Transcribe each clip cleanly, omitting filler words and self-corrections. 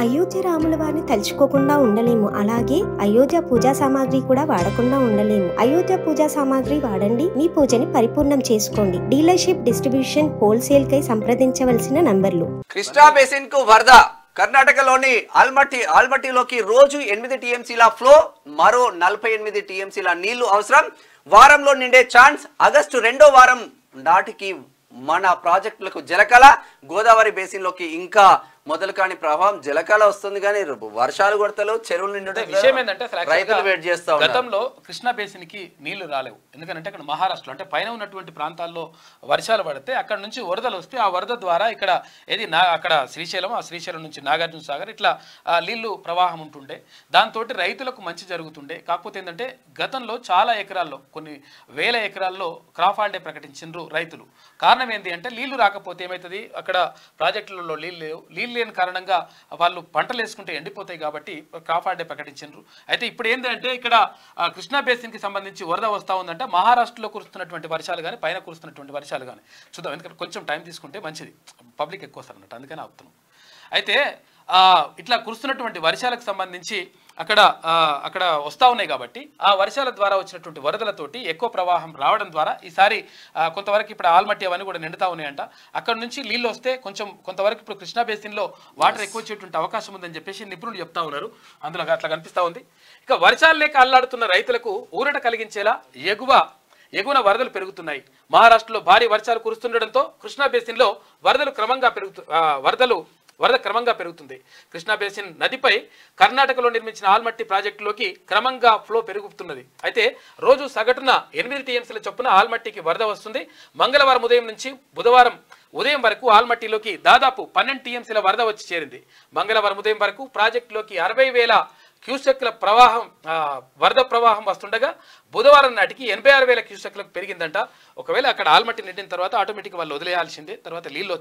అయోధ్య రాముల వారిని తలుచుకోకుండా ఉండలేము. అలాగే అయోధ్య పూజా సామాగ్రి కూడా వాడకుండా ఉండలేము. అయోధ్య పూజా సామాగ్రి వాడండి, మీ పూజని పరిపూర్ణం చేసుకోండి. డీలర్షిప్, డిస్ట్రిబ్యూషన్, హోల్సేల్ కై సంప్రదించవలసిన నంబర్లు. కృష్ణా బేసిన్ కు వరద. కర్ణాటకలోని ఆల్మట్టిలోకి రోజు 8 టీఎంసీల ఫ్లో, మరో 48 టీఎంసీల నీళ్లు అవసరం. వారంలో నిండే ఛాన్స్. ఆగస్టు 2వ వారం నాటికి మన ప్రాజెక్టులకు జలకళ. గోదావరి బేసిన్ లోకి ఇంకా మొదలు కాని ప్రభావం. జలకళ వస్తుంది కానీ వర్షాలు కొడతలేవు, చెరువులు నిండు. విషయం ఏంటంటే రైతులు వెయిట్ చేస్తా ఉన్నారు. గతంలో కృష్ణా బేసిన్ కి నీళ్లు రాలేవు. ఎందుకంటే అక్కడ మహారాష్ట్రలో అంటే పైన ఉన్నటువంటి ప్రాంతాల్లో వర్షాలు పడితే అక్కడ నుంచి వరదలు వస్తే ఆ వరద ద్వారా ఇక్కడ అక్కడ శ్రీశైలం, ఆ శ్రీశైలం నుంచి నాగార్జున సాగర్ ఇట్లా నీళ్లు ప్రవాహం ఉంటుండే. దాంతో రైతులకు మంచి జరుగుతుండే. కాకపోతే ఏంటంటే గతంలో చాలా ఎకరాల్లో, కొన్ని వేల ఎకరాల్లో క్రాప్ హాలిడే ప్రకటించారు రైతులు. కారణం ఏంటి అంటే నీళ్లు రాకపోతే ఏమవుతుంది, అక్కడ ప్రాజెక్టులలో నీళ్ళు లేని కారణంగా వాళ్ళు పంటలు వేసుకుంటే ఎండిపోతాయి కాబట్టి క్రాప్ హాలిడే ప్రకటించారు. అయితే ఇప్పుడు ఏంటంటే ఇక్కడ కృష్ణా బేసిన్ కి సంబంధించి వరద వస్తూ ఉందంటే మహారాష్ట్రలో కురుస్తున్నటువంటి వర్షాలు కానీ పైన కురుస్తున్నటువంటి వర్షాలు కానీ చూద్దాం. ఎందుకంటే కొంచెం టైం తీసుకుంటే మంచిది, పబ్లిక్ ఎక్కువ వస్తారు అన్నట్టు, అందుకని ఆపుతున్నాం. అయితే ఇట్లా కురుస్తున్నటువంటి వర్షాలకు సంబంధించి అక్కడ వస్తూ ఉన్నాయి కాబట్టి ఆ వర్షాల ద్వారా వచ్చినటువంటి వరదలతోటి ఎక్కువ ప్రవాహం రావడం ద్వారా ఈసారి కొంతవరకు ఇప్పుడు ఆల్మట్టి అవన్నీ కూడా నిండుతా ఉన్నాయంట. అక్కడ నుంచి నీళ్ళు వస్తే కొంతవరకు ఇప్పుడు కృష్ణా బేసిన్లో వాటర్ ఎక్కువ వచ్చేటువంటి అవకాశం ఉందని చెప్పేసి నిపుణులు చెప్తా ఉన్నారు. అందులో అట్లా కనిపిస్తూ ఉంది. ఇక వర్షాలు లేక అల్లాడుతున్న రైతులకు ఊరట కలిగించేలా ఎగువన వరదలు పెరుగుతున్నాయి. మహారాష్ట్రలో భారీ వర్షాలు కురుస్తుండటంతో కృష్ణా బేసిన్లో వరద క్రమంగా పెరుగుతుంది. కృష్ణా బేసిన్ నదిపై కర్ణాటకలో నిర్మించిన ఆల్మట్టి ప్రాజెక్టులోకి క్రమంగా ఫ్లో పెరుగుతున్నది. అయితే రోజు సగటున 8 టీఎంసీల చొప్పున ఆల్మట్టికి వరద వస్తుంది. మంగళవారం ఉదయం నుంచి బుధవారం ఉదయం వరకు ఆల్మట్టిలోకి దాదాపు 12 టీఎంసీల వరద వచ్చి చేరింది. మంగళవారం ఉదయం వరకు ప్రాజెక్టులోకి 60,000 క్యూసెక్ల వరద ప్రవాహం వస్తుండగా బుధవారం నాటికి 86,000 క్యూసెక్లకు పెరిగిందంట. ఒకవేళ అక్కడ ఆల్మట్టి నిండిన తర్వాత ఆటోమేటిక్గా వాళ్ళు వదిలేయాల్సిందే. తర్వాత నీళ్ళు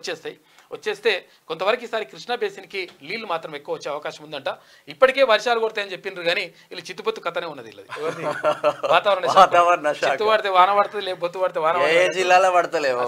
వచ్చేస్తే కొంతవరకు ఈసారి కృష్ణా బేసిన్కి నీళ్లు మాత్రం ఎక్కువ వచ్చే అవకాశం ఉందంట. ఇప్పటికే వర్షాలు కొడతాయని చెప్పిండ్రు కానీ వీళ్ళు చిత్తుపొత్తు కథనే ఉన్నది. వాతావరణ చిత్తు పడితే వాన పడుతుంది, లేకపోతే పడితే వాన జిల్లాలో పడతలేవు.